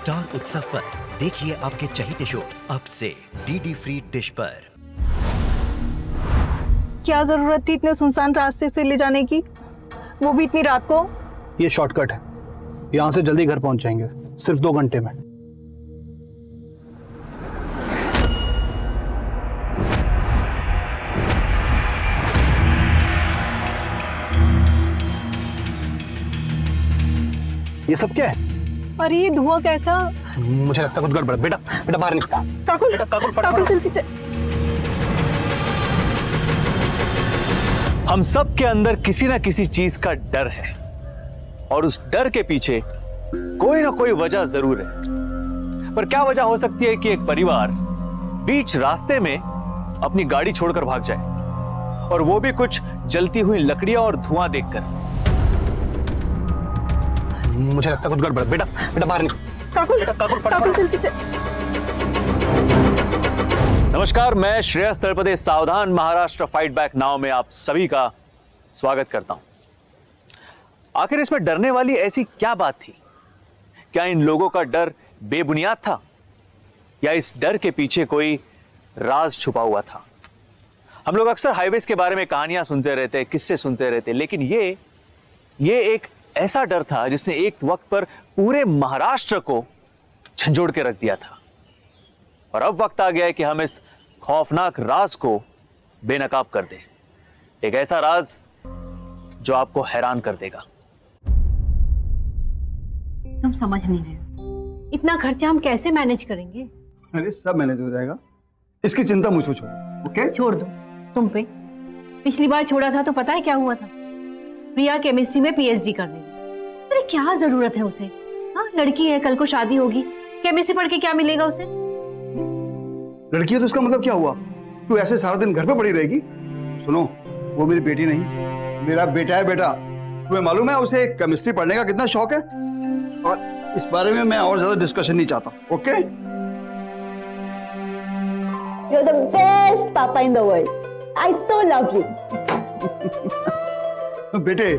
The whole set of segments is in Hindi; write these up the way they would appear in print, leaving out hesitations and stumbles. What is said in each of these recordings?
स्टार उत्सव पर देखिए आपके चहीते शोज अब से डीडी फ्री डिश पर। क्या जरूरत थी इतने सुनसान रास्ते से ले जाने की, वो भी इतनी रात को? ये शॉर्टकट है, यहाँ से जल्दी घर पहुंच जाएंगे, सिर्फ 2 घंटे में। ये सब क्या है? अरे ये धुआं कैसा? मुझे लगता है कुछ गड़बड़। बेटा बेटा बाहर निकल। काकुल, काकुल जल्दी चल। हम सब के अंदर किसी ना किसी चीज का डर है और उस डर के पीछे कोई ना कोई वजह जरूर है। पर क्या वजह हो सकती है कि एक परिवार बीच रास्ते में अपनी गाड़ी छोड़कर भाग जाए, और वो भी कुछ जलती हुई लकड़ियां और धुआं देखकर। मुझे लगता है कुछ गड़बड़। बेटा बेटा बाहर निकल। काकुल जल्दी चल। नमस्कार, मैं श्रेयस तलपदे सावधान महाराष्ट्र फाइट बैक नाउ में आप सभी का स्वागत करता हूं। आखिर इसमें डरने वाली ऐसी क्या बात थी? क्या इन लोगों का डर बेबुनियाद था, या इस डर के पीछे कोई राज छुपा हुआ था? हम लोग अक्सर हाईवेज के बारे में कहानियां सुनते रहते, किस्से सुनते रहते, लेकिन ये एक ऐसा डर था जिसने एक वक्त पर पूरे महाराष्ट्र को झंझोड़ के रख दिया था। और अब वक्त आ गया है कि हम इस खौफनाक राज को बेनकाब कर दें, एक ऐसा राज जो आपको हैरान कर देगा। तुम समझ नहीं रहे, इतना खर्चा हम कैसे मैनेज करेंगे? अरे सब मैनेज हो जाएगा, इसकी चिंता मुझ पर छोड़ो। ओके, छोड़ दो तुम पे। पिछली बार छोड़ा था तो पता है क्या हुआ था? प्रिया केमिस्ट्री में पीएचडी कर रही है। अरे क्या जरूरत है उसे? हाँ, लड़की है, कल को शादी होगी, केमिस्ट्री पढ़ के क्या मिलेगा उसे? लड़की है तो इसका मतलब क्या हुआ? तू ऐसे सारा दिन घर पे पड़ी रहेगी? सुनो, वो मेरी बेटी नहीं, मेरा बेटा है। बेटा, तुम्हें मालूम है उसे केमिस्ट्री पढ़ने का कितना शौक है? और इस बारे में मैं और ज्यादा डिस्कशन नहीं चाहता। Okay? You're the best papa in the world. I so love you. बेटे,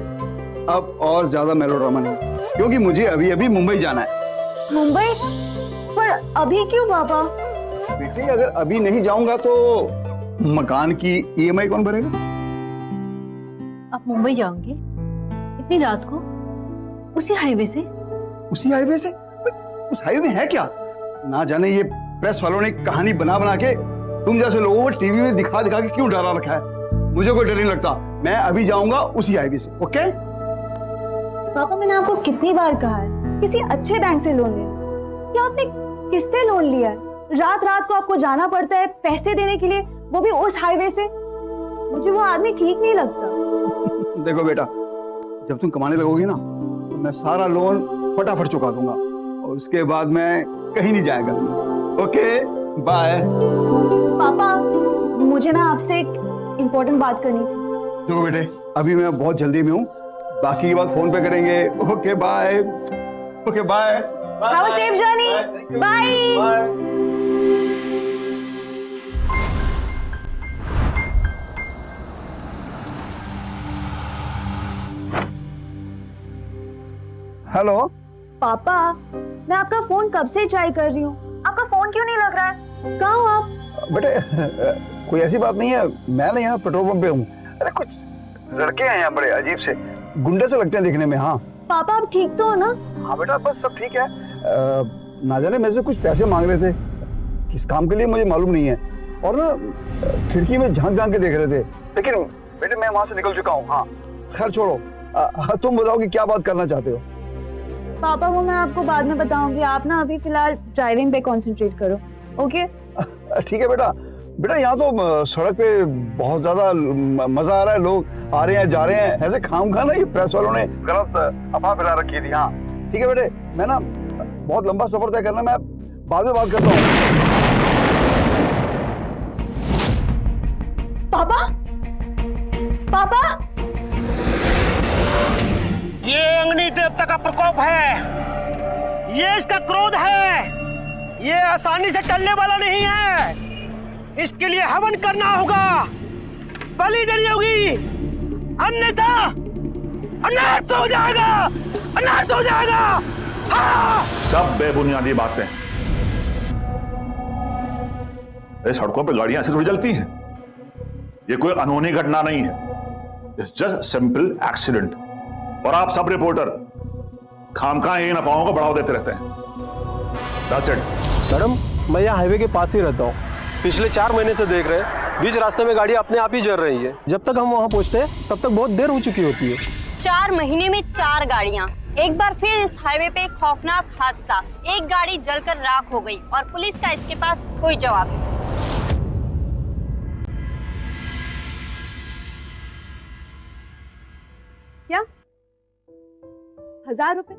अब और ज्यादा मेलोड्रामा नहीं, क्योंकि मुझे अभी अभी मुंबई जाना है। मुंबई? पर अभी क्यों पापा? बेटे, अगर अभी नहीं जाऊंगा तो मकान की ईएमआई कौन भरेगा? आप मुंबई जाओगे इतनी रात को, उसी हाईवे से? उसी हाईवे से? उस हाईवे में है क्या? ना जाने ये प्रेस वालों ने कहानी बना बना के तुम जैसे लोगों को टीवी में दिखा दिखा के क्यों डरा रखा है। मुझे कोई डर नहीं लगता, मैं अभी जाऊंगा उसी हाईवे से। ओके? पापा, मैंने आपको कितनी बार कहा है किसी अच्छे बैंक से लोन लेना। क्या आपने किससे लोन लिया है? रात रात को आपको जाना पड़ता है पैसे देने के लिए, वो भी उस हाईवे से। मुझे वो आदमी ठीक नहीं लगता। देखो बेटा, जब तुम कमाने लगोगी ना तो मैं सारा लोन फटाफट चुका दूंगा, और उसके बाद मैं कहीं नहीं जाएगा। Okay, bye. पापा, मुझे ना आपसे एक इम्पोर्टेंट बात करनी थी। देखो बेटे, अभी मैं बहुत जल्दी में हूँ, बाकी की बात फोन पे करेंगे। Okay bye. Okay bye. Have a safe journey. Bye. Hello पापा, मैं आपका फोन कब से ट्राई कर रही हूँ, आपका फोन क्यों नहीं लग रहा है? कहाँ हो आप? बेटे, कोई ऐसी बात नहीं है, मैं ना यहाँ पेट्रोल पंप पे हूँ। अरे कुछ लड़के हैं यहाँ बड़े अजीब से, गुंडे से लगते हैं दिखने में। हाँ पापा, आप ठीक तो हो ना? हाँ बेटा, बस सब ठीक है। ना जाने मेरे से कुछ पैसे मांग रहे थे, किस काम के लिए मुझे मालूम नहीं है, और ना खिड़की में झांक झांक के देख रहे थे, लेकिन बेटे मैं वहां से निकल चुका हूँ। हाँ खैर छोड़ो, तुम बताओ कि क्या बात करना चाहते हो? पापा, वो मैं आपको बाद में बताऊंगी, आप ना अभी फिलहाल ड्राइविंग पे कंसंट्रेट करो। ओके? ठीक है बेटा। बेटा, यहाँ तो सड़क पे बहुत ज्यादा मजा आ रहा है, लोग आ रहे हैं जा रहे हैं, ऐसे खामखा ना ये प्रेस वालों ने गलत अफवाह फैला रखी थी। हाँ ठीक है बेटे, मैं ना बहुत लंबा सफर तय करना, मैं बाद में बात करता हूँ। पापा, पापा, ये अग्नि देवता का प्रकोप है, ये इसका क्रोध है, ये आसानी से टलने वाला नहीं है। इसके लिए हवन करना होगा, बलि देनी होगी, अन्यथा अनर्थ हो जाएगा, अनर्थ हो जाएगा। सब बेबुनियादी बातें। सड़कों पे गाड़ियां ऐसे थोड़ी चलती हैं। ये कोई अनहोनी घटना नहीं है, इट्स जस्ट सिंपल एक्सीडेंट। और आप सब रिपोर्टर खामखा इन अफवाहों को बढ़ावा देते रहते हैं। That's it. मैडम, मैं यहाँ हाईवे के पास ही रहता हूँ। पिछले 4 महीने से देख रहे हैं बीच रास्ते में गाड़ी अपने आप ही जल रही है। जब तक हम वहाँ पहुँचते हैं तब तक बहुत देर हो चुकी होती है। 4 महीने में 4 गाड़ियां। एक बार फिर इस हाईवे पे एक खौफनाक हादसा, एक गाड़ी जलकर राख हो गई और पुलिस का इसके पास कोई जवाब नहीं। क्या 1000 रुपए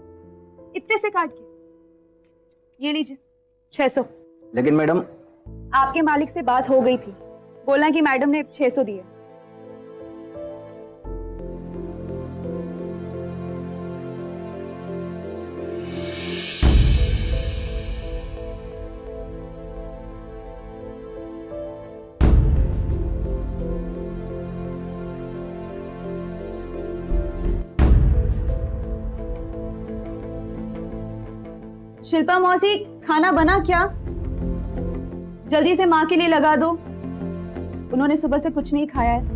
इतने से काट के? ये लीजिए 600। लेकिन मैडम, आपके मालिक से बात हो गई थी, बोला कि मैडम ने 600 दिए। शिल्पा मौसी, खाना बना क्या? जल्दी से माँ के लिए लगा दो, उन्होंने सुबह से कुछ नहीं खाया है।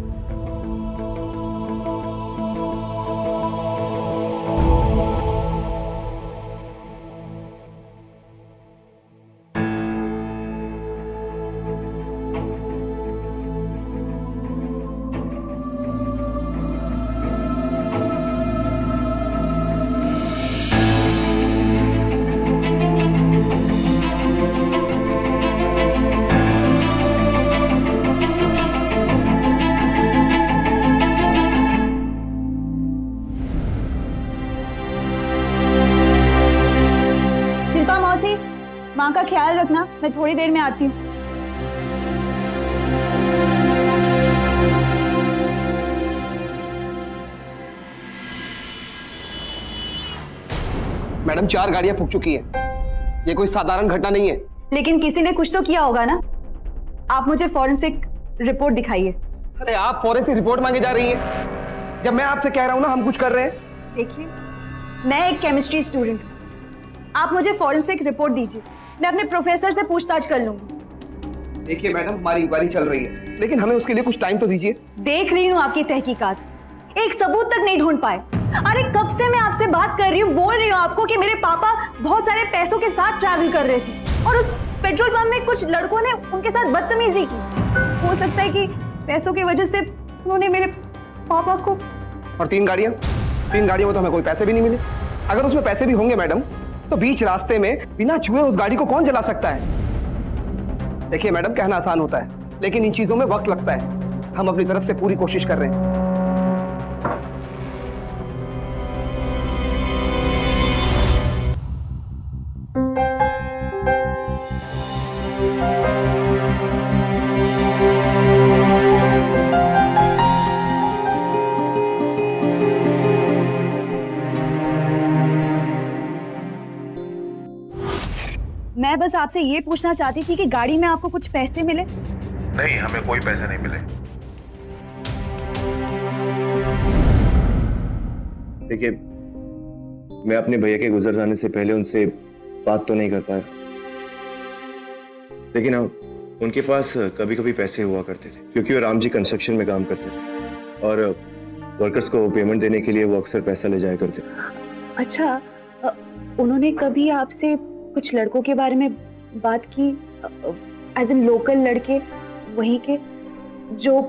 माँ का ख्याल रखना, मैं थोड़ी देर में आती हूँ। मैडम, 4 गाड़ियां फूक चुकी हैं। ये कोई साधारण घटना नहीं है। लेकिन किसी ने कुछ तो किया होगा ना। आप मुझे फॉरेंसिक रिपोर्ट दिखाइए। अरे आप फॉरेंसिक रिपोर्ट मांगे जा रही हैं, जब मैं आपसे कह रहा हूं ना हम कुछ कर रहे हैं। देखिए, मैं एक केमिस्ट्री स्टूडेंट हूँ, आप मुझे फॉरेंसिक रिपोर्ट दीजिए, मैं अपने प्रोफेसर से पूछताछ कर लूंगी। देखिए मैडम, हमारी इंक्वायरी चल रही है, लेकिन हमें उसके लिए कुछ टाइम तो दीजिए। देख रही हूँ आपकी तहकीकात, एक सबूत तक नहीं ढूंढ पाए। अरे कब से मैं आपसे बात कर रही हूँ, बोल रही हूँ आपको कि मेरे पापा बहुत सारे पैसों के साथ ट्रैवल कर रहे थे और उस पेट्रोल पंप में कुछ लड़कों ने उनके साथ बदतमीजी की। हो सकता है कि पैसों की वजह से उन्होंने मेरे पापा को। और 3 गाड़ियां में तो हमें कोई पैसे भी नहीं मिले। अगर उसमें पैसे भी होंगे मैडम, तो बीच रास्ते में बिना छुए उस गाड़ी को कौन जला सकता है? देखिए मैडम, कहना आसान होता है, लेकिन इन चीजों में वक्त लगता है। हम अपनी तरफ से पूरी कोशिश कर रहे हैं। मैं बस आपसे ये पूछना चाहती थी कि गाड़ी में आपको कुछ पैसे मिले? नहीं, हमें कोई पैसे नहीं मिले। देखिए, मैं अपने भैया के गुजर जाने से पहले उनसे बात तो नहीं कर पाया, लेकिन हाँ, उनके पास कभी कभी पैसे हुआ करते थे, क्योंकि वो राम जी कंस्ट्रक्शन में काम करते थे और वर्कर्स को पेमेंट देने के लिए वो अक्सर पैसा ले जाया करते। अच्छा, उन्होंने कभी आपसे कुछ लड़कों के बारे में बात की, एज इन लोकल लड़के वहीं के जो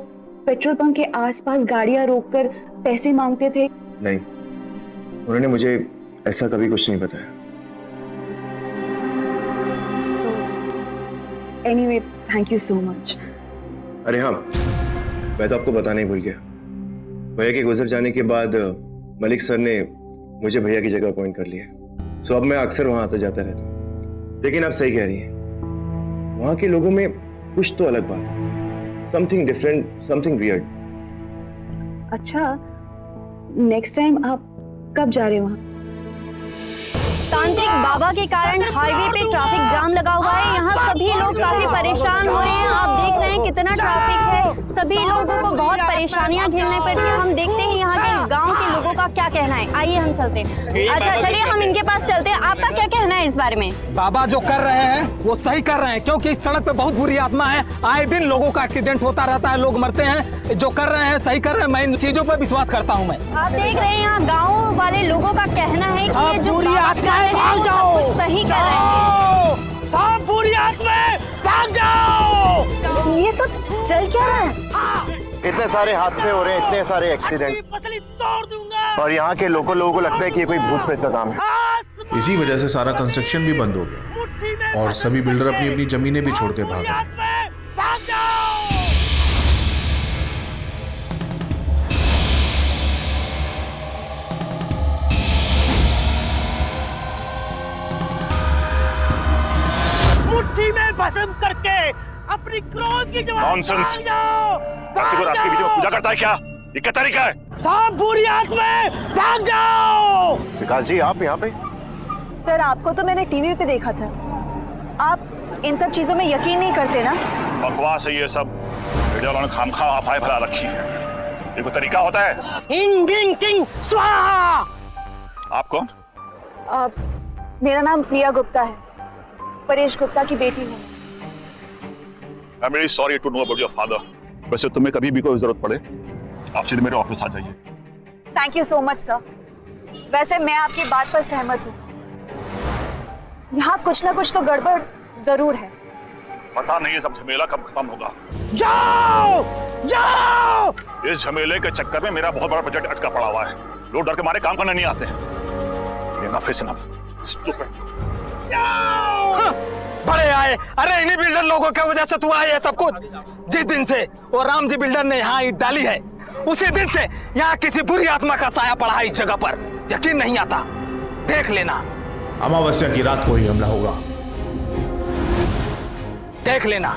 पेट्रोल पंप के आसपास गाड़ियां रोककर पैसे मांगते थे? नहीं, उन्होंने मुझे ऐसा कभी कुछ नहीं बताया। Anyway, thank you so much. अरे हाँ, मैं तो आपको बताना ही भूल गया। भैया के गुजर जाने के बाद मलिक सर ने मुझे भैया की जगह अपॉइंट कर लिया, सो अब मैं अक्सर वहां आता जाता रहता हूँ। लेकिन आप सही कह रही हैं, वहां के लोगों में कुछ तो अलग बात है, समथिंग डिफरेंट, समथिंग वियर्ड। अच्छा, नेक्स्ट टाइम आप कब जा रहे हैं वहां? तांत्रिक बाबा के कारण हाईवे पे ट्रैफिक जाम लगा हुआ है। यहाँ सभी लोग काफी परेशान हो रहे हैं। आप देख रहे हैं कितना ट्रैफिक है। सभी लोगों को बहुत परेशानियां झेलनी पड़ती है। हम देखते हैं यहाँ के गांव के लोगों का क्या कहना है। आइए हम चलते हैं। अच्छा चलिए हम इनके पास चलते हैं। आपका क्या कहना है इस बारे में? बाबा जो कर रहे हैं वो सही कर रहे हैं, क्योंकि इस सड़क पे बहुत बुरी आत्मा है। आए दिन लोगों का एक्सीडेंट होता रहता है, लोग मरते हैं। जो कर रहे हैं सही कर रहे हैं। मैं इन चीजों पर विश्वास करता हूँ। मैं आप देख रहे हैं यहाँ गाँव वाले लोगों का कहना है कि ये जो बुरी आत्माएं भाग जाओ, सही कर रहे हैं। सब बुरी आत्माएं भाग जाओ। ये सब चल क्या रहा है? इतने सारे हादसे हो रहे हैं, इतने सारे एक्सीडेंट, पसली तोड़ दूंगा। और यहाँ के लोगों को लगता है कि ये कोई भूत प्रेत का काम है। इसी वजह से सारा कंस्ट्रक्शन भी बंद हो गया और सभी बिल्डर अपनी अपनी जमीनें भी छोड़ के भाग गए। भाग जाओ। मुट्ठी में भस्म करके अपनी क्रोध की जवाब नॉनसेंस। काशी को रास्ते के बीच में पूजा करता है क्या? ये क्या तरीका है? सब बुरी आत्माएं भाग जाओ। विकास जी आप यहाँ पे? सर आपको तो मैंने टीवी पे देखा था। आप इन सब चीजों में यकीन नहीं करते ना? बकवास है ये सब। मीडिया वालों ने खामखा अफवाहें फैला रखी है। ये कोई तरीका होता है? इंग बिंग टिंग स्वाहा। आप कौन? मेरा नाम प्रिया गुप्ता है, परेश गुप्ता की बेटी हूँ। I am really sorry to know about your father. वैसे तुम्हें कभी भी कोई जरूरत पड़े आप सीधे मेरे ऑफिस आ जाइए। Thank you so much sir. वैसे मैं आपकी बात पर सहमत हूँ। यहाँ कुछ ना कुछ तो गड़बड़ जरूर है। पता नहीं ये सब झमेला कब खत्म होगा। जाओ जाओ। इस झमेले के चक्कर में मेरा बहुत बड़ा बजट अटका पड़ा हुआ है। लोग डर के मारे काम करने नहीं आते हैं। ये नफे से ना स्टूपिड। बड़े आए। अरे इन्हीं बिल्डर लोगों की वजह से तू आए है सब कुछ। जिस दिन से वो राम जी बिल्डर ने यहाँ ईंट डाली है उसी दिन से यहाँ किसी बुरी आत्मा का साया पड़ा है इस जगह पर। यकीन नहीं आता, देख लेना। अमावस्या की रात को ही हमला होगा, देख लेना।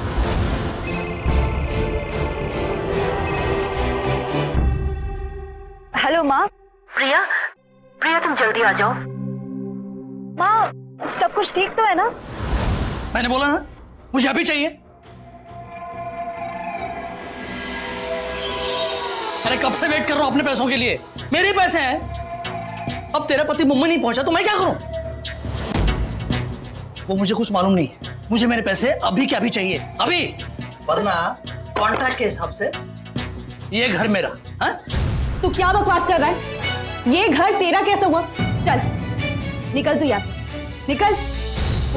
हेलो माँ। प्रिया, प्रिया तुम जल्दी आ जाओ। माँ सब कुछ ठीक तो है ना? मैंने बोला ना मुझे अभी चाहिए। अरे कब से वेट कर रहा हूं अपने पैसों के लिए। मेरे पैसे हैं। अब तेरा पति मुंबई नहीं पहुंचा तो मैं क्या करूं? वो मुझे कुछ मालूम नहीं है। मुझे मेरे पैसे अभी के अभी चाहिए, अभी, वरना कॉन्ट्रैक्ट के हिसाब से ये घर मेरा। हाँ? तू क्या बकवास कर रहा है? ये घर तेरा कैसे हुआ? चल निकल तू यहाँ से, निकल।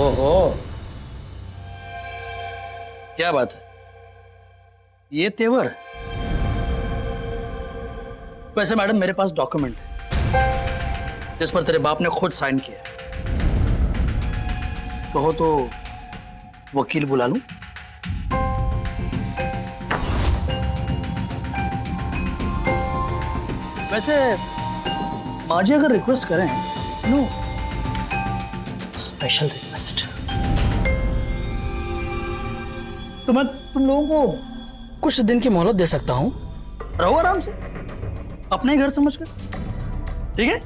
ओहो, क्या बात है? ये तेवर? वैसे मैडम मेरे पास डॉक्यूमेंट है जिस पर तेरे बाप ने खुद साइन किया है। कहो तो वकील बुला लूं? वैसे माँ जी अगर रिक्वेस्ट करें, नो, स्पेशल रिक्वेस्ट, तो मैं तुम लोगों को कुछ दिन की मोहलत दे सकता हूं। रहो आराम से अपने घर समझकर, ठीक है?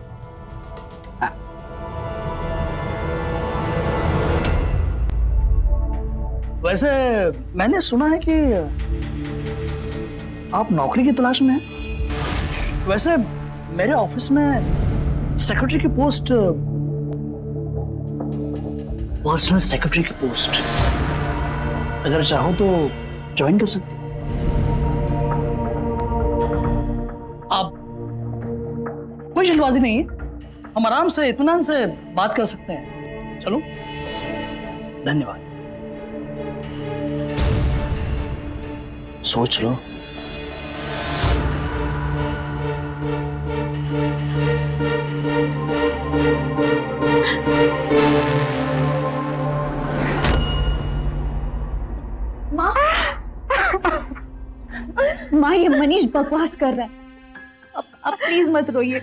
हाँ। वैसे मैंने सुना है कि आप नौकरी की तलाश में हैं। वैसे मेरे ऑफिस में सेक्रेटरी की पोस्ट, पर्सनल सेक्रेटरी की पोस्ट, अगर चाहो तो ज्वाइन कर सकते हो। आप, कोई जल्दबाजी नहीं है, हम आराम से इत्मीनान से बात कर सकते हैं। चलो, धन्यवाद। सोच लो। माँ ये मनीष बकवास कर रहा है। अब प्लीज मत रोइए।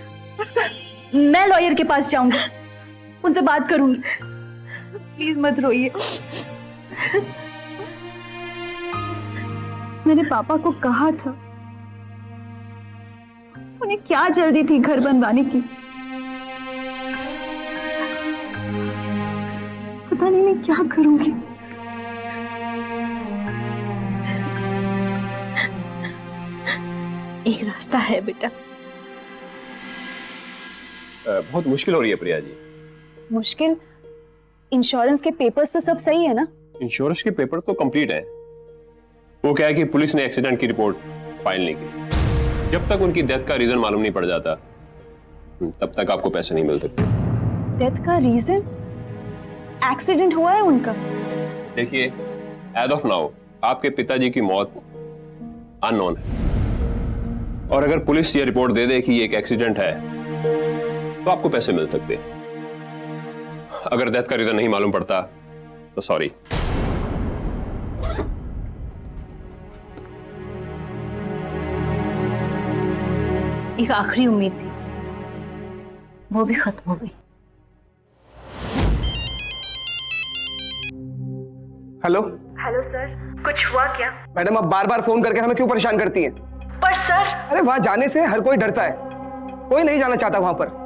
मैं लॉयर के पास जाऊंगी, उनसे बात करूंगी। प्लीज मत रोइए। मैंने पापा को कहा था, उन्हें क्या जल्दी थी घर बनवाने की। पता नहीं मैं क्या करूंगी। एक रास्ता है बेटा। बहुत मुश्किल हो रही है प्रिया जी। मुश्किल? इंश्योरेंस के पेपर्स तो सब सही है ना? इंश्योरेंस के पेपर तो कंप्लीट है। वो क्या है कि पुलिस ने एक्सीडेंट की रिपोर्ट फाइल नहीं की। जब तक उनकी डेथ का रीजन मालूम नहीं पड़ जाता तब तक आपको पैसे नहीं मिल सकते। डेथ का रीजन? एक्सीडेंट हुआ है उनका? देखिए, एज ऑफ नाउ आपके पिताजी की मौत अननोन है, और अगर पुलिस ये रिपोर्ट दे दे कि ये एक एक्सीडेंट है तो आपको पैसे मिल सकते हैं। अगर डेथ का रीजन नहीं मालूम पड़ता तो सॉरी। एक आखिरी उम्मीद थी, वो भी खत्म हो गई। हेलो हेलो सर, कुछ हुआ क्या? मैडम, आप बार बार फोन करके हमें क्यों परेशान करती हैं? पर सर, अरे वहां जाने से हर कोई डरता है, कोई नहीं जाना चाहता वहां पर।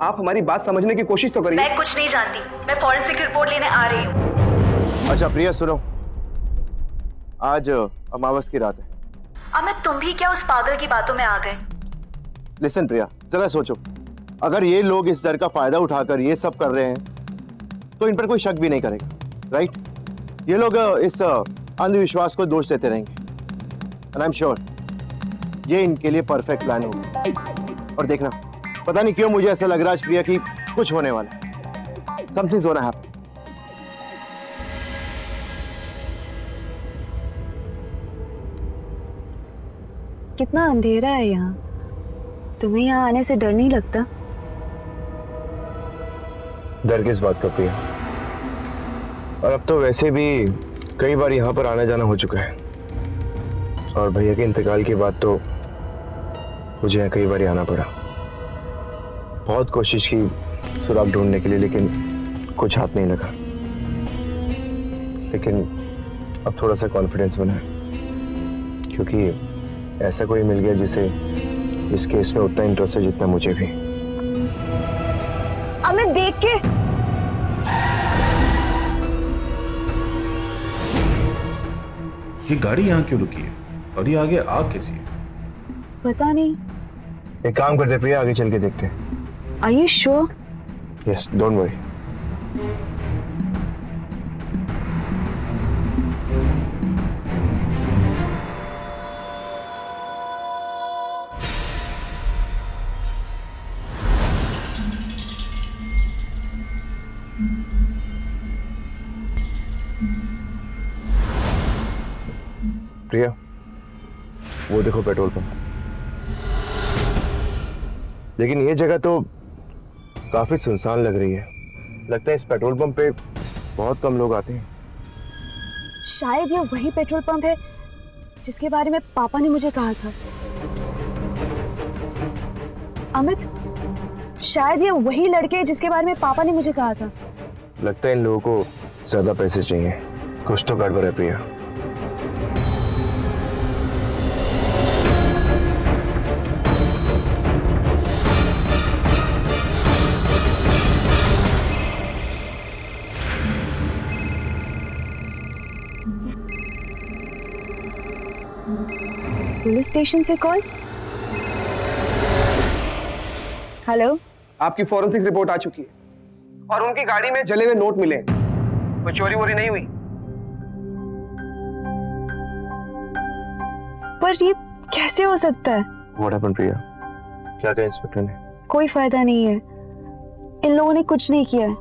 आप हमारी बात समझने की कोशिश तो करिए। मैं कुछ नहीं जानती, मैं फॉरेंसिक रिपोर्ट लेने आ रही हूँ। अच्छा प्रिया सुनो, आज अमावस की रात है। अमित, तुम भी क्या उस पागल की बातों में आ गए? लिसन प्रिया, जरा सोचो, अगर ये लोग इस डर का फायदा उठाकर ये सब कर रहे हैं तो इन पर कोई शक भी नहीं करेगा, राइट? ये लोग इस अंधविश्वास को दोष देते रहेंगे, एंड आई एम श्योर ये इनके लिए परफेक्ट प्लान होगा। और देखना, पता नहीं क्यों मुझे ऐसा लग रहा है प्रिया कि कुछ होने वाला है, समथिंग्स गोना हैपन। कितना अंधेरा है यहाँ, तुम्हें यहाँ आने से डर नहीं लगता? डर किस बात का प्रिया? और अब तो वैसे भी कई बार यहाँ पर आना जाना हो चुका है, और भैया के इंतकाल के बाद तो मुझे यहाँ कई बार आना पड़ा। बहुत कोशिश की सुराग ढूंढने के लिए, लेकिन कुछ हाथ नहीं लगा। लेकिन अब थोड़ा सा कॉन्फिडेंस बना है, क्योंकि ऐसा कोई मिल गया जिसे इस केस में उतना इंटरेस्ट है जितना मुझे भी। अमित, देख के। ये गाड़ी यहाँ क्यों रुकी है और ये आगे आग कैसी है? पता नहीं। एक काम करते प्रिया, आगे चल के देखते हैं। Are you sure? Yes, don't worry. प्रिया, वो देखो पेट्रोल पंप। लेकिन ये जगह तो काफी सुनसान लग रही है। लगता है इस पेट्रोल पंप पे बहुत कम लोग आते हैं। शायद ये वही पेट्रोल पंप है जिसके बारे में पापा ने मुझे कहा था। अमित, शायद ये वही लड़के हैं जिसके बारे में पापा ने मुझे कहा था। लगता है इन लोगों को ज्यादा पैसे चाहिए, कुछ तो गड़बड़ है प्रिया। पुलिस स्टेशन से कॉल। हेलो, आपकी फॉरेंसिक रिपोर्ट आ चुकी है और उनकी गाड़ी में जले हुए नोट मिले। कोई चोरी वोरी नहीं हुई। पर ये कैसे हो सकता है? What happened, प्रिया? क्या कहा इंस्पेक्टर ने? कोई फायदा नहीं है, इन लोगों ने कुछ नहीं किया है।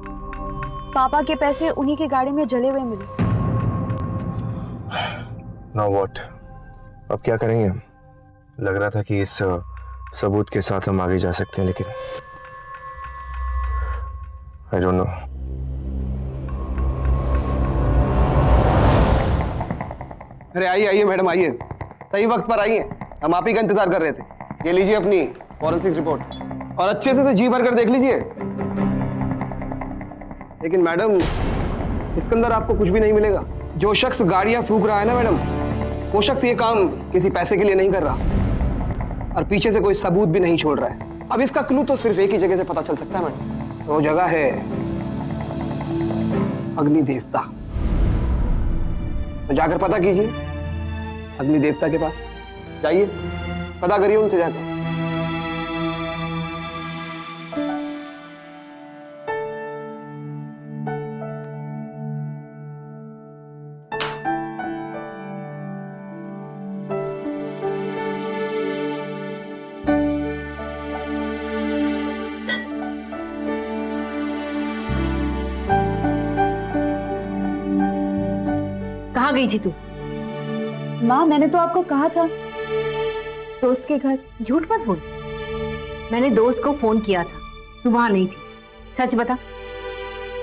पापा के पैसे उन्हीं की गाड़ी में जले हुए मिले। Now what? अब क्या करेंगे हम? लग रहा था कि इस सबूत के साथ हम आगे जा सकते हैं, लेकिन I don't know. अरे आइए आइए मैडम, आइए, सही वक्त पर आइए। हम आप ही का इंतजार कर रहे थे। ये लीजिए अपनी फॉरेंसिक रिपोर्ट और अच्छे से जी भर कर देख लीजिए। लेकिन मैडम, इसके अंदर आपको कुछ भी नहीं मिलेगा। जो शख्स गाड़ियां फूंक रहा है ना मैडम, वो शख्स ये काम किसी पैसे के लिए नहीं कर रहा और पीछे से कोई सबूत भी नहीं छोड़ रहा है। अब इसका क्लू तो सिर्फ एक ही जगह से पता चल सकता है मैडम। वो जगह है अग्नि देवता। तो जाकर पता कीजिए अग्नि देवता के पास जाइए, पता करिए उनसे जाकर। कहाँ गई थी तू? माँ मैंने तो आपको कहा था दोस्त के घर। झूठ मत बोल। मैंने दोस्त को फोन किया था, तू वहां नहीं थी। सच बता,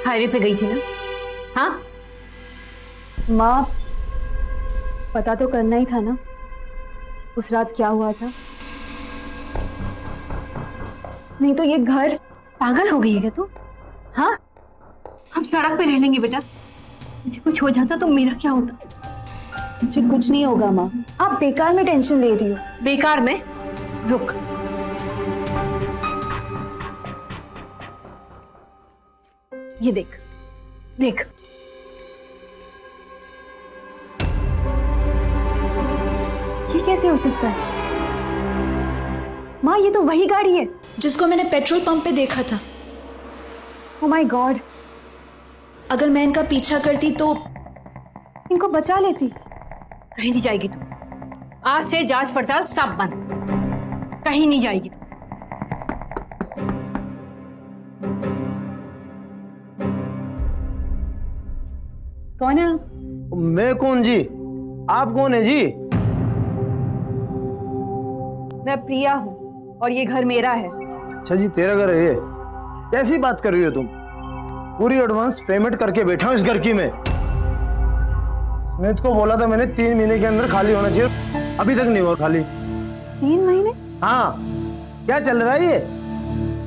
हाईवे पे गई थी ना? हाँ माँ पता तो करना ही था ना उस रात क्या हुआ था। नहीं तो ये घर। पागल हो गई है क्या तू? हाँ हम सड़क पे रह लेंगे बेटा, मुझे कुछ हो जाता तो मेरा क्या होता? मुझे कुछ नहीं होगा माँ, आप बेकार में टेंशन ले रही हो। बेकार में? रुक, ये देख देख, ये कैसे हो सकता है? माँ ये तो वही गाड़ी है जिसको मैंने पेट्रोल पंप पे देखा था। ओह माय गॉड, अगर मैं इनका पीछा करती तो इनको बचा लेती। कहीं नहीं जाएगी तू, आज से जांच पड़ताल सब बंद, कहीं नहीं जाएगी तू। कौन है आप? मैं कौन जी? आप कौन है जी? मैं प्रिया हूँ और ये घर मेरा है। अच्छा जी, तेरा घर है ये? कैसी बात कर रही हो तुम? पूरी एडवांस पेमेंट करके बैठा हूँ इस घर की। मैं तुमको बोला था मैंने 3 महीने के अंदर खाली होना चाहिए, अभी तक नहीं हुआ खाली। 3 महीने? हाँ, क्या चल रहा है ये?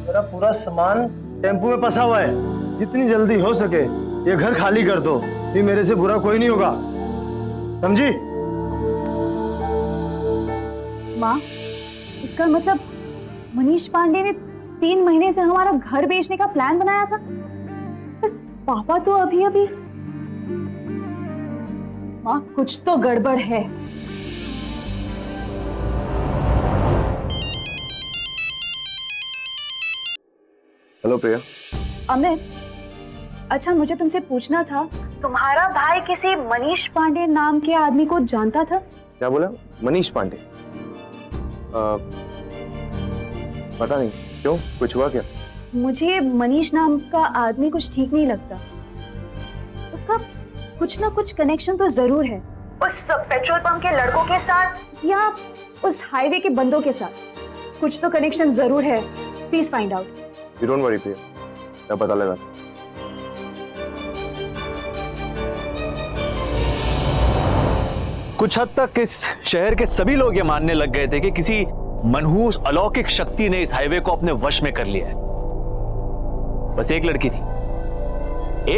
मेरा पूरा सामान टेम्पो में फंसा हुआ है, जितनी जल्दी हो सके ये घर खाली कर दो, ये मेरे से बुरा कोई नहीं होगा, समझी? माँ इसका मतलब मनीष पांडे ने 3 महीने से हमारा घर बेचने का प्लान बनाया था, पर पापा तो अभी अभी। माँ कुछ तो गड़बड़ है। हेलो प्रिया। अमित, अच्छा मुझे तुमसे पूछना था, तुम्हारा भाई किसी मनीष पांडे नाम के आदमी को जानता था? क्या बोला? मनीष पांडे? पता नहीं, क्यों, कुछ हुआ क्या? मुझे मनीष नाम का आदमी कुछ ठीक नहीं लगता। उसका कुछ ना कुछ कनेक्शन तो जरूर है उस पेट्रोल पंप के लड़कों के साथ या उस हाईवे के बंदों के साथ। कुछ तो कनेक्शन जरूर है, please find out. You don't worry Priya, मैं पता लगा। कुछ हद तक इस शहर के सभी लोग ये मानने लग गए थे कि किसी मनहूस अलौकिक शक्ति ने इस हाईवे को अपने वश में कर लिया है। बस एक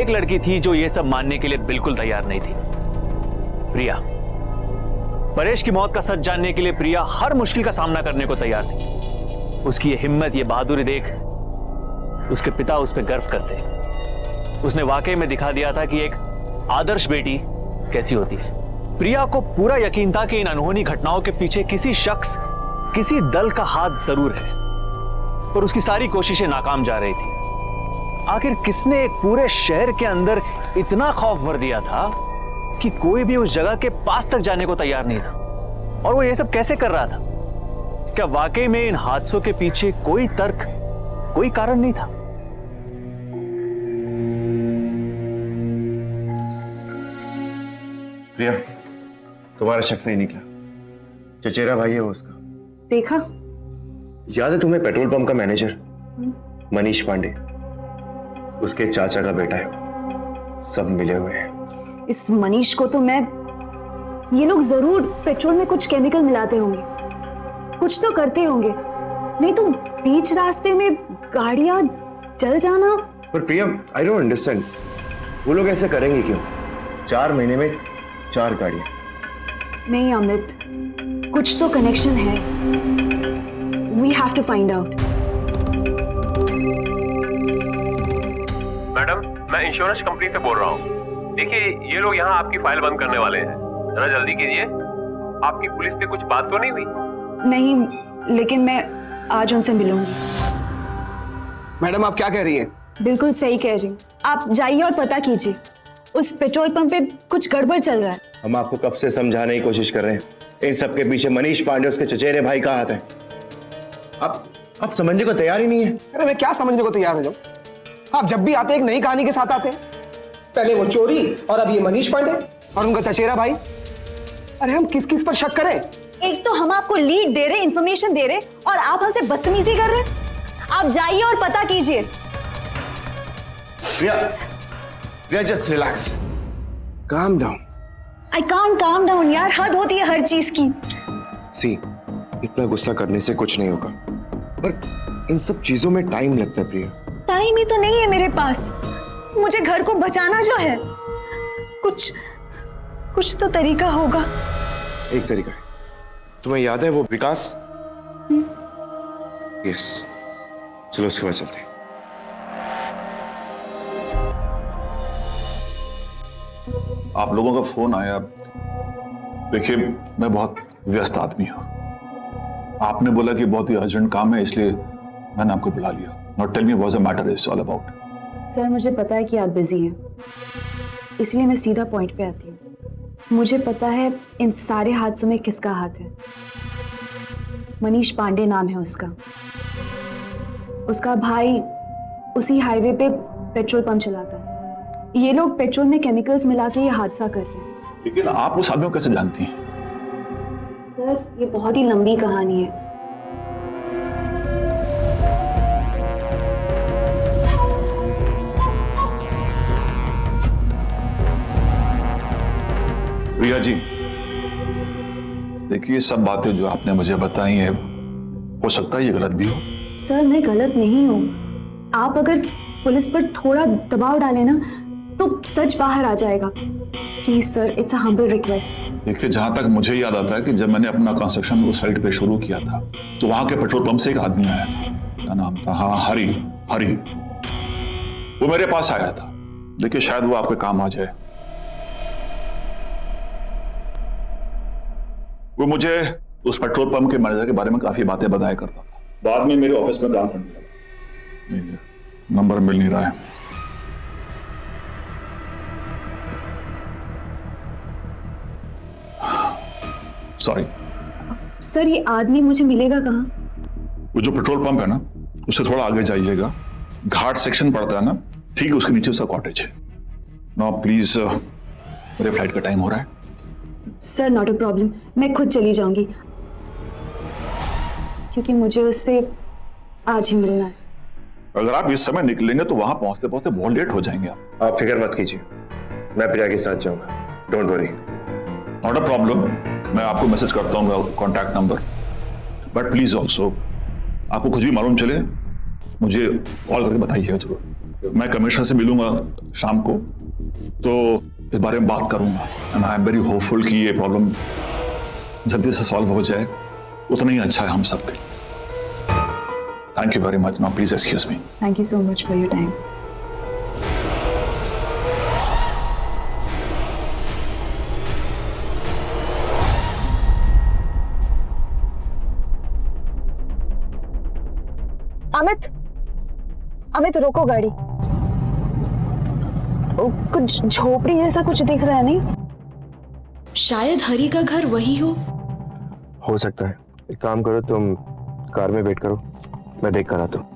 लड़की थी जो ये सब मानने के लिए बिल्कुल तैयार नहीं थी, प्रिया। परेश की मौत का सच जानने के लिए प्रिया हर मुश्किल का सामना करने को तैयार थी। उसकी ये हिम्मत, ये बहादुरी देख उसके पिता उस पर गर्व करते। उसने वाकई में दिखा दिया था कि एक आदर्श बेटी कैसी होती है। प्रिया को पूरा यकीन था कि इन अनहोनी घटनाओं के पीछे किसी शख्स, किसी दल का हाथ जरूर है, पर उसकी सारी कोशिशें नाकाम जा रही थी। आखिर किसने एक पूरे शहर के अंदर इतना खौफ भर दिया था कि कोई भी उस जगह के पास तक जाने को तैयार नहीं था? और वो ये सब कैसे कर रहा था? क्या वाकई में इन हादसों के पीछे कोई तर्क, कोई कारण नहीं था? प्रिया, तुम्हारा शक सही निकला। चचेरा भाई है वो उसका। देखा? याद है तुम्हें पेट्रोल पंप का मैनेजर मनीष पांडे? उसके चाचा का बेटा है वो। सब मिले हुए हैं। इस मनीष को तो ये लोग जरूर पेट्रोल में कुछ केमिकल मिलाते होंगे, कुछ तो करते होंगे, नहीं तो बीच रास्ते में गाड़ियां जल जाना। पर प्रिया, आई डोंट अंडरस्टैंड, वो लोग ऐसे करेंगे क्यों? 4 महीने में 4 गाड़ियां। नहीं अमित, कुछ तो कनेक्शन है। We have to find out. Madam, मैं इंश्योरेंस कंपनी से बोल रहा हूँ। देखिए, ये लोग यहाँ आपकी फाइल बंद करने वाले हैं, जरा जल्दी कीजिए। आपकी पुलिस से कुछ बात तो नहीं हुई? नहीं, लेकिन मैं आज उनसे मिलूंगी। मैडम आप क्या कह रही हैं? बिल्कुल सही कह रही हूँ। आप जाइए और पता कीजिए, उस पेट्रोल पंप पे कुछ गड़बड़ चल रहा है। हम आपको कब से समझाने की कोशिश कर रहे हैं, इन सब के पीछे मनीष पांडे उसके चचेरे भाई का हाथ है। आप समझने को तैयार ही नहीं है। अरे मैं क्या समझने को तैयार हो जाऊं? आप जब भी आते एक नई कहानी के साथ आते हैं। पहले वो चोरी और अब ये मनीष पांडे और उनका चचेरा भाई। अरे हम किस किस पर शक करें? एक तो हम आपको लीड दे रहे, इंफॉर्मेशन दे रहे, और आप हमसे बदतमीजी कर रहे हैं। आप जाइए और पता कीजिए। Priya just relax, calm down. I can't calm down यार, हद होती है हर चीज की। सी, इतना गुस्सा करने से कुछ नहीं होगा, पर इन सब चीजों में टाइम लगता है प्रिया। टाइम ही तो नहीं है मेरे पास, मुझे घर को बचाना जो है। कुछ तो तरीका होगा। एक तरीका है, तुम्हें याद है वो विकास? यस, चलो उसके बाद चलते हैं। आप लोगों का फोन आया। देखिए, मैं बहुत व्यस्त आदमी हूं। आपने बोला कि बहुत ही अर्जेंट काम है, इसलिए मैंने आपको बुला लिया। Now tell me what the matter is all about. Sir, मुझे पता है कि आप बिजी हैं, इसलिए मैं सीधा पॉइंट पे आती हूँ। मुझे पता है इन सारे हादसों में किसका हाथ है। मनीष पांडे नाम है उसका। उसका भाई उसी हाईवे पे पेट्रोल पंप चलाता है। ये लोग पेट्रोल में केमिकल्स मिला के ये हादसा कर रहे हैं। लेकिन आप उस आदमी को कैसे जानती हैं? सर, ये बहुत ही लंबी कहानी है। प्रिया जी, देखिए, सब बातें जो आपने मुझे बताई हैं, हो सकता है ये गलत भी हो। सर, मैं गलत नहीं हूँ। आप अगर पुलिस पर थोड़ा दबाव डालें ना, तो सच बाहर आ जाएगा। Please sir, it's a humble request. देखिए, जहां तक मुझे याद आता है कि जब मैंने अपना कंस्ट्रक्शन उस साइट पे शुरू किया था, तो वहां के पेट्रोल पंप से एक आदमी आया था। क्या नाम था? हाँ, हरी। वो मेरे पास आया था। देखिए, शायद वो आपके काम आ जाए। वो मुझे उस पेट्रोल पंप के मैनेजर के बारे में काफी बातें बताया करता था। बाद में मेरे ऑफिस में काम करने लगा। नंबर मिल नहीं रहा है। सॉरी सर, ये आदमी मुझे मिलेगा कहाँ? वो जो पेट्रोल पंप है ना, उससे थोड़ा आगे जाइएगा, घाट सेक्शन पड़ता है ना, ठीक है, उसके नीचे उसका कॉटेज है। नाउ प्लीज, मेरे फ्लाइट का टाइम हो रहा है। सर, नॉट अ प्रॉब्लम, मैं खुद चली जाऊंगी, क्योंकि मुझे उससे आज ही मिलना है। अगर आप इस समय निकलेंगे तो वहां पहुंचते पहुंचते बहुत लेट हो जाएंगे। आप फिक्र मत कीजिए, मैं प्रिया के साथ जाऊंगा, don't worry. Not a problem, मैं आपको मैसेज करता हूँ contact number, but please also आपको कुछ भी मालूम चले मुझे कॉल करके बताइएगा जरूर। मैं कमिश्नर से मिलूंगा शाम को, तो इस बारे में बात करूंगा। And I am very hopeful कि ये प्रॉब्लम जल्दी से सॉल्व हो जाए, उतना ही अच्छा है हम सबके लिए। Thank you very much. Now please excuse me. Thank you so much for your time. Amit रोको गाड़ी। कुछ झोपड़ी जैसा कुछ दिख रहा है, नहीं? शायद हरी का घर वही हो सकता है। एक काम करो, तुम कार में वेट करो, मैं देख कर आता हूँ।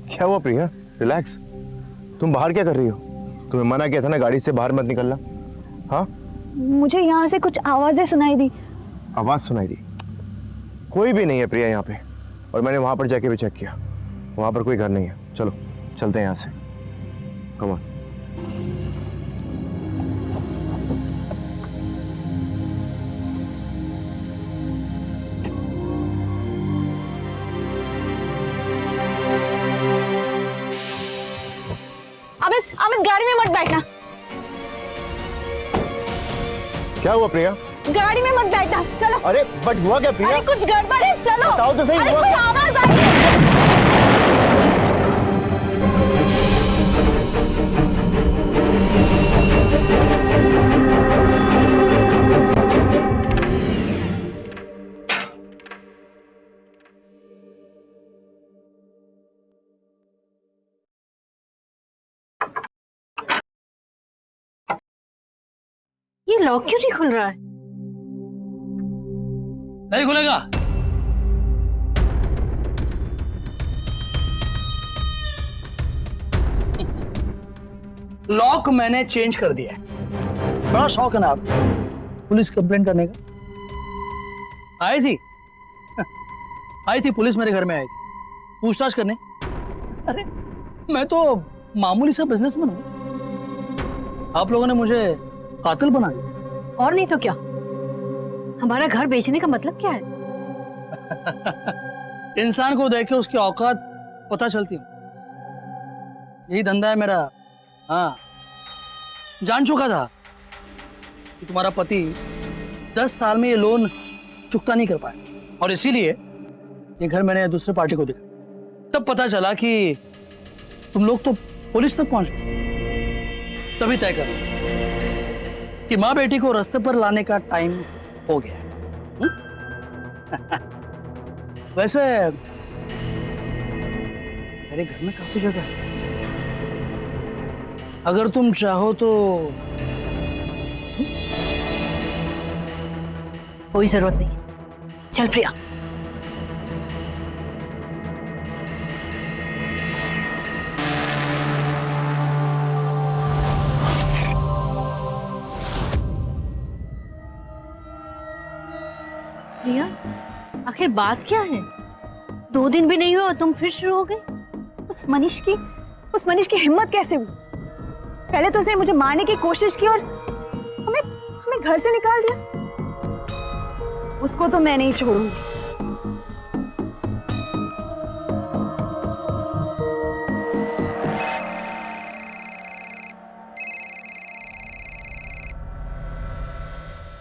क्या हुआ प्रिया? रिलैक्स। तुम बाहर क्या कर रही हो? तुम्हें मना किया था ना गाड़ी से बाहर मत निकलना। हाँ, मुझे यहाँ से कुछ आवाजें सुनाई दी। आवाज सुनाई दी? कोई भी नहीं है प्रिया यहाँ पे, और मैंने वहां पर जाके भी चेक किया, वहां पर कोई घर नहीं है। चलो चलते हैं यहाँ से। Come on. अमित अमित गाड़ी में मत बैठना। क्या हुआ प्रिया? गाड़ी में मत बैठना, चलो। अरे बट हुआ क्या प्रिया? अरे कुछ गड़बड़ है, चलो। बताओ तो सही, अरे हुआ कोई क्या? आवाज आ रही है। ये लॉक क्यों नहीं खुल रहा है? नहीं खुलेगा। लॉक मैंने चेंज कर दिया है। बड़ा शौक है ना आप पुलिस कंप्लेंट करने का? आई थी पुलिस मेरे घर में आई थी पूछताछ करने। अरे मैं तो मामूली सा बिजनेसमैन हूं, आप लोगों ने मुझे कातिल बना दिया। और नहीं तो क्या, हमारा घर बेचने का मतलब क्या है? इंसान को देख के उसकी औकात पता चलती है। यही धंधा है मेरा। हाँ, जान चुका था कि तुम्हारा पति 10 साल में ये लोन चुकता नहीं कर पाया और इसीलिए ये घर मैंने दूसरे पार्टी को दिखा। तब पता चला कि तुम लोग तो पुलिस तक पहुंच गए। तभी तय कर कि माँ बेटी को रास्ते पर लाने का टाइम हो गया है। वैसे मेरे घर में काफी जगह है, अगर तुम चाहो तो। कोई जरूरत नहीं, चल प्रिया। प्रिया, आखिर बात क्या है? 2 दिन भी नहीं हुआ तुम फिर शुरू हो गई। उस मनीष की हिम्मत कैसे हुई? पहले तो उसे मुझे मारने की कोशिश की और हमें घर से निकाल दिया। उसको तो मैं नहीं छोड़ूंगी।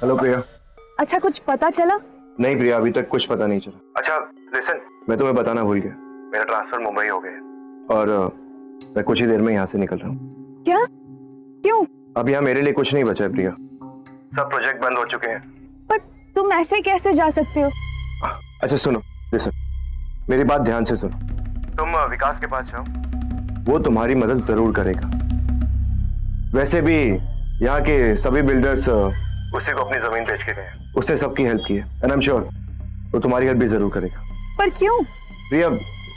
हेलो प्रिया। अच्छा, कुछ पता चला? नहीं प्रिया, अभी तक कुछ पता नहीं चला। अच्छा लिसन, मैं तुम्हें बताना भूल गया, मेरा ट्रांसफर मुंबई हो गया और मैं कुछ ही देर में यहाँ से निकल रहा हूँ। क्या? क्यों? अब यहाँ मेरे लिए कुछ नहीं बचा है प्रिया, सब प्रोजेक्ट बंद हो चुके हैं। पर तुम ऐसे कैसे जा सकते हो? अच्छा सुनो, लिसन, मेरी बात ध्यान से सुनो। तुम विकास के पास जाओ, वो तुम्हारी मदद जरूर करेगा। वैसे भी यहाँ के सभी बिल्डर्स उसी को अपनी जमीन बेच के गए, उसने सबकी हेल्प की है एंड आई एम श्योर वो तुम्हारी हेल्प भी जरूर करेगा। पर क्यों? प्रिया,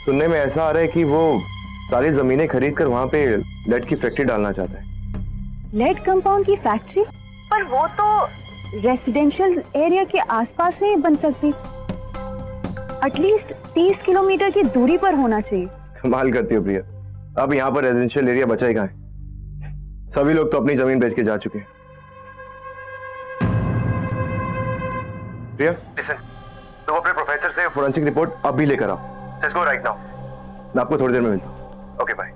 सुनने में ऐसा आ रहा है कि वो सारी जमीनें खरीद कर वहां पे लेड की फैक्ट्री डालना चाहता है। लेड कंपाउंड की फैक्ट्री? पर वो तो रेसिडेंशियल एरिया के आसपास नहीं बन सकती, एटलीस्ट 30 किलोमीटर की दूरी पर होना चाहिए। कमाल करती हो प्रिया, अब यहाँ पर रेजिडेंशियल एरिया बचा ही कहाँ है? सभी लोग तो अपनी जमीन बेच के जा चुके हैं। प्रिया लिसन, तुम अपने प्रोफेसर से फोरेंसिक रिपोर्ट अभी लेकर आओ। Let's go right now. मैं आपको थोड़ी देर में मिलता हूँ। Okay bye.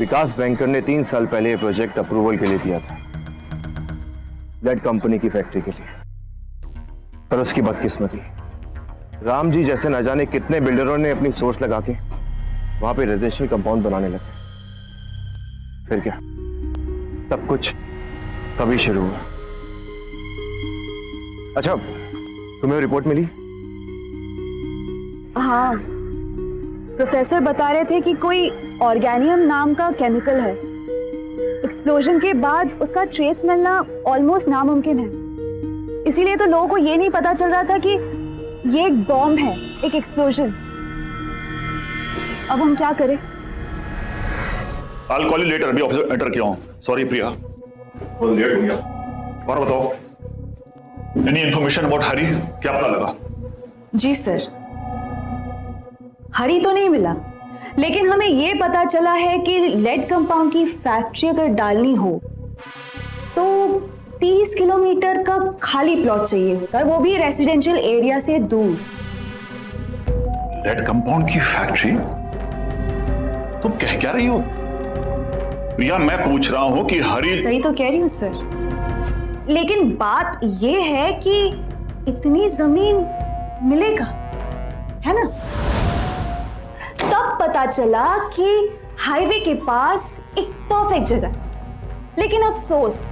विकास बैंकर ने 3 साल पहले ये प्रोजेक्ट अप्रूवल के लिए दिया था, लेड कंपनी की फैक्ट्री के लिए, पर उसकी बदकिस्मती, राम जी जैसे न जाने कितने बिल्डरों ने अपनी सोर्स लगा के वहां पे रेजिडेंशियल कंपाउंड बनाने लगे। फिर क्या, सब कुछ तभी शुरू हुआ। अच्छा, तुम्हें रिपोर्ट मिली? हाँ, प्रोफेसर बता रहे थे कि कोई ऑर्गेनियम नाम का केमिकल है। एक्सप्लोजन के बाद उसका ट्रेस मिलना ऑलमोस्ट नामुमकिन है। इसीलिए तो लोगों को ये नहीं पता चल रहा था कि ये एक बॉम्ब है, एक एक्सप्लोजन। अब हम क्या करें? I'll call you later, अभी ऑफिस एंटर किया हूं। सॉरी प्रिया, बहुत लेट हो गया। और बताओ, एनी इंफॉर्मेशन अबाउट हरी, क्या पता लगा? जी सर, हरी तो नहीं मिला, लेकिन हमें ये पता चला है कि लेड कंपाउंड की फैक्ट्री अगर डालनी हो तो 30 किलोमीटर का खाली प्लॉट चाहिए होता है, वो भी रेसिडेंशियल एरिया से दूर। लेड कंपाउंड की फैक्ट्री? तुम कह क्या रही हो प्रिया? मैं पूछ रहा हूं कि हरी। सही तो कह रही हूँ सर, लेकिन बात ये है कि इतनी जमीन मिलेगा, है ना? तब पता चला कि हाईवे के पास एक परफेक्ट जगह, लेकिन अफसोस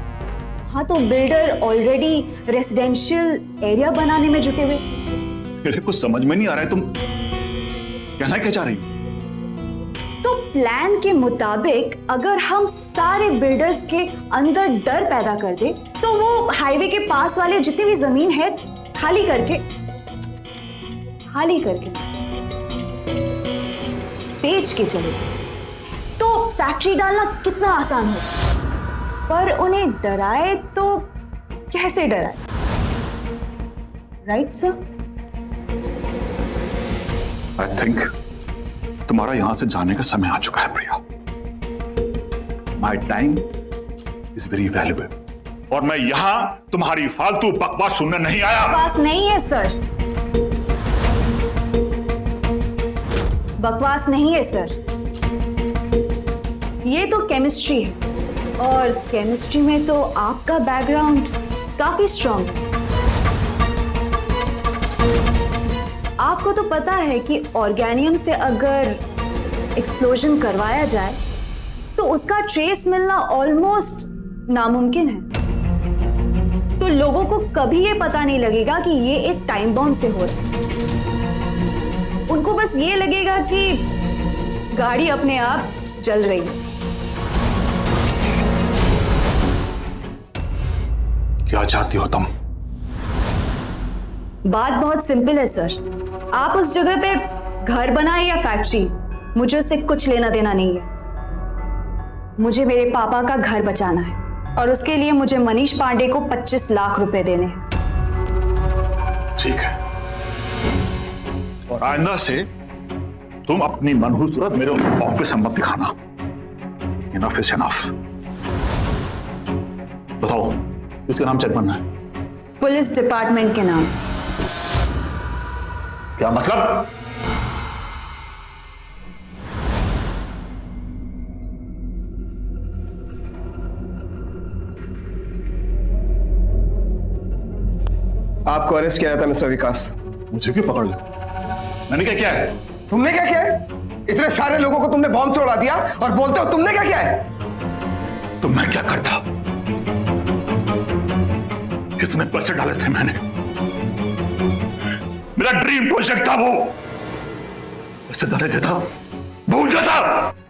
हाँ तो बिल्डर ऑलरेडी रेसिडेंशियल एरिया बनाने में जुटे हुए। मेरे को समझ में नहीं आ रहा है तुम कहना क्या चाह रही हो? तो प्लान के मुताबिक अगर हम सारे बिल्डर्स के अंदर डर पैदा कर दे तो वो हाईवे के पास वाले जितनी भी जमीन है खाली करके बेच के चले जाए, तो फैक्ट्री डालना कितना आसान है। पर उन्हें डराए तो कैसे डराए, राइट सर? आई थिंक तुम्हारा यहां से जाने का समय आ चुका है Priya. My time is very valuable और मैं यहां तुम्हारी फालतू बकवास सुनने नहीं आया। बकवास नहीं है सर, बकवास नहीं है सर, ये तो केमिस्ट्री है और केमिस्ट्री में तो आपका बैकग्राउंड काफी स्ट्रांग है। आपको तो पता है कि ऑर्गेनियम से अगर एक्सप्लोजन करवाया जाए तो उसका ट्रेस मिलना ऑलमोस्ट नामुमकिन है। तो लोगों को कभी ये पता नहीं लगेगा कि ये एक टाइम बॉम्ब से हो रहा है। उनको बस ये लगेगा कि गाड़ी अपने आप जल रही है। क्या चाहती हो तुम? बात बहुत सिंपल है सर, आप उस जगह पे घर बनाए या फैक्ट्री, मुझे उससे कुछ लेना देना नहीं है। मुझे मेरे पापा का घर बचाना है और उसके लिए मुझे मनीष पांडे को 25 लाख रुपए देने हैं। ठीक है, और आइंदा से तुम अपनी मनहूस सूरत मेरे ऑफिस में मत दिखाना। Enough is enough. बताओ किसके नाम चेक बनना है? पुलिस डिपार्टमेंट के नाम। क्या मतलब? आपको अरेस्ट किया था मिस्टर विकास। मुझे क्यों पकड़ लिया? मैंने क्या किया है? तुमने क्या किया है? इतने सारे लोगों को तुमने बॉम्ब से उड़ा दिया और बोलते हो तुमने क्या किया है? तो मैं क्या करता? कितने पैसे डाले थे मैंने, मेरा ड्रीम प्रोजेक्ट था वो, पैसे डाले देता, भूल जाता।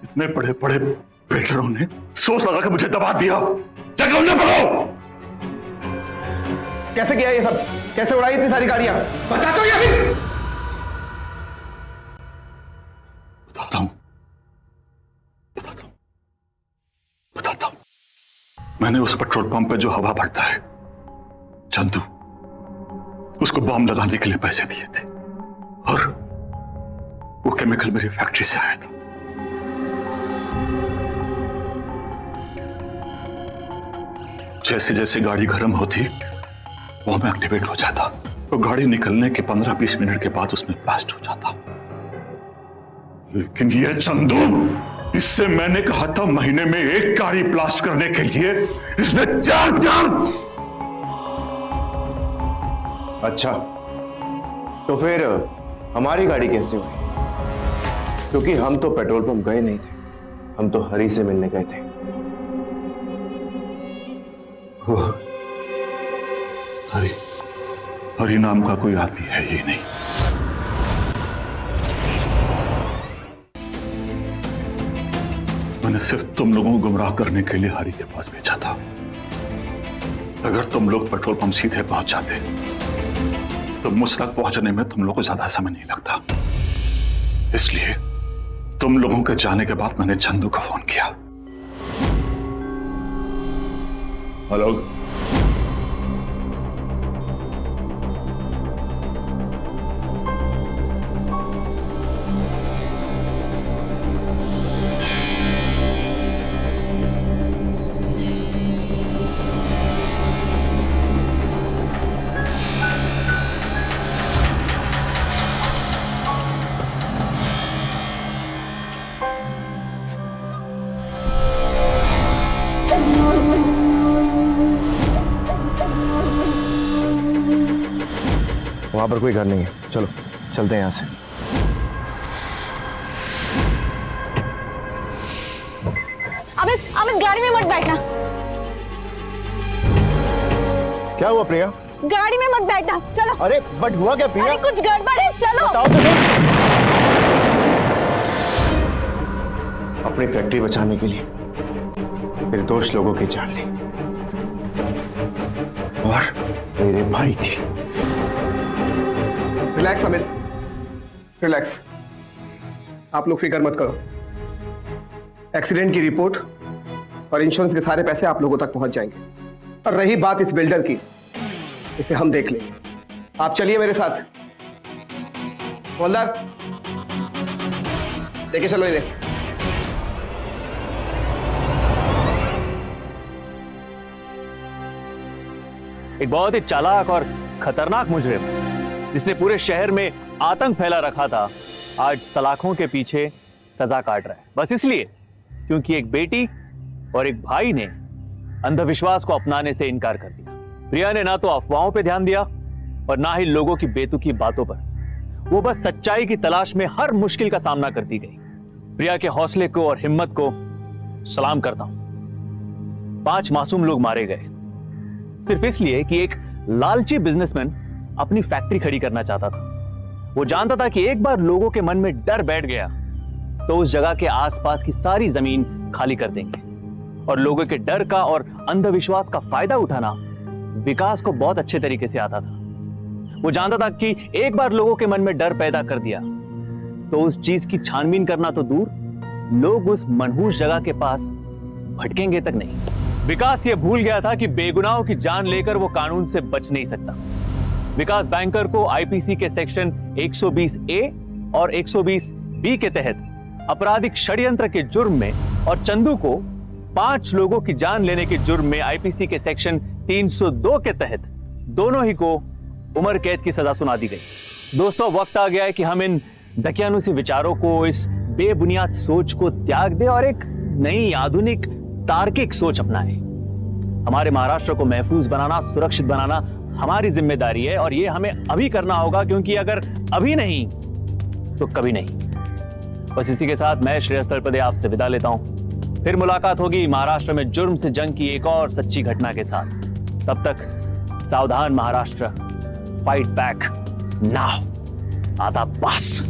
इतने बड़े बड़े बिल्डरों ने सोच लगा के मुझे दबा दिया। जगह उन्हें पढ़ो। कैसे किया ये सब? कैसे उड़ाई इतनी सारी गाड़ियां? बता दो या फिर बताता हूं। मैंने उस पेट्रोल पंप पे जो हवा भरता है चंदू, उसको बॉम्ब लगाने के लिए पैसे दिए थे और वो केमिकल मेरी फैक्ट्री से आया था। जैसे जैसे गाड़ी गर्म होती वो में एक्टिवेट हो जाता, तो गाड़ी निकलने के 15-20 मिनट के बाद उसमें ब्लास्ट हो जाता। लेकिन ये चंदू, इससे मैंने कहा था महीने में 1 गाड़ी ब्लास्ट करने के लिए, इसने 4। अच्छा, तो फिर हमारी गाड़ी कैसे हुई? क्योंकि हम तो पेट्रोल पंप गए नहीं थे, हम तो हरी से मिलने गए थे। हरी नाम का कोई आदमी है ही नहीं। मैंने सिर्फ तुम लोगों को गुमराह करने के लिए हरी के पास भेजा था। अगर तुम लोग पेट्रोल पंप सीधे पहुंच जाते तो मुझ तक पहुंचने में तुम लोगों को ज्यादा समय नहीं लगता। इसलिए तुम लोगों के जाने के बाद मैंने चंदू को फोन किया। हेलो, वहां पर कोई घर नहीं है, चलो चलते हैं यहाँ से। अमित, अमित गाड़ी में मत बैठना। क्या हुआ प्रिया? गाड़ी में मत बैठना, चलो। अरे बट हुआ क्या प्रिया? अरे कुछ गड़बड़ है, चलो। बताओ तो सही। अपनी फैक्ट्री बचाने के लिए निर्दोष लोगों की जान ली और मेरे भाई की। Relax Amit, relax. आप लोग फिक्र मत करो। एक्सीडेंट की रिपोर्ट और इंश्योरेंस के सारे पैसे आप लोगों तक पहुंच जाएंगे। और रही बात इस बिल्डर की, इसे हम देख लेंगे। आप चलिए मेरे साथ। हवलदार, लेके चलो इन्हें। एक बहुत ही चालाक और खतरनाक मुजरिम जिसने पूरे शहर में आतंक फैला रखा था, आज सलाखों के पीछे सजा काट रहा है, बस इसलिए क्योंकि एक बेटी और एक भाई ने अंधविश्वास को अपनाने से इनकार कर दिया। प्रिया ने ना तो अफवाहों पे ध्यान दिया और ना ही लोगों की बेतुकी बातों पर। वो बस सच्चाई की तलाश में हर मुश्किल का सामना करती गई। प्रिया के हौसले को और हिम्मत को सलाम करता हूं। 5 मासूम लोग मारे गए सिर्फ इसलिए कि एक लालची बिजनेसमैन अपनी फैक्ट्री खड़ी करना चाहता था। वो जानता था कि एक बार लोगों के मन में डर बैठ गया तो उस जगह के आसपास की सारी जमीन खाली कर देंगे। और लोगों के डर का और अंधविश्वास का फायदा उठाना विकास को बहुत अच्छे तरीके से आता था। वो जानता था कि एक बार लोगों के मन में डर पैदा कर दिया तो उस चीज की छानबीन करना तो दूर, लोग उस मनहूस जगह के पास भटकेंगे तक नहीं। विकास ये भूल गया था कि बेगुनाहों की जान लेकर वो कानून से बच नहीं सकता। विकास बैंकर को आईपीसी के सेक्शन 120A और 120B के तहत आपराधिक षड्यंत्र के जुर्म में और चंदू को 5 लोगों की जान लेने के जुर्म में आईपीसी के सेक्शन 302 के तहत दोनों ही को उम्र कैद की सजा सुना दी गई। दोस्तों, वक्त आ गया है कि हम इन दकियानुसी विचारों को, इस बेबुनियाद सोच को त्याग दें और एक नई आधुनिक तार्किक सोच अपनाएं। हमारे महाराष्ट्र को महफूज बनाना, सुरक्षित बनाना हमारी जिम्मेदारी है और ये हमें अभी करना होगा, क्योंकि अगर अभी नहीं तो कभी नहीं। बस इसी के साथ मैं श्रेयस तलपदे आपसे विदा लेता हूं। फिर मुलाकात होगी महाराष्ट्र में जुर्म से जंग की एक और सच्ची घटना के साथ। तब तक सावधान महाराष्ट्र, फाइट बैक नाउ। आदाब, बस।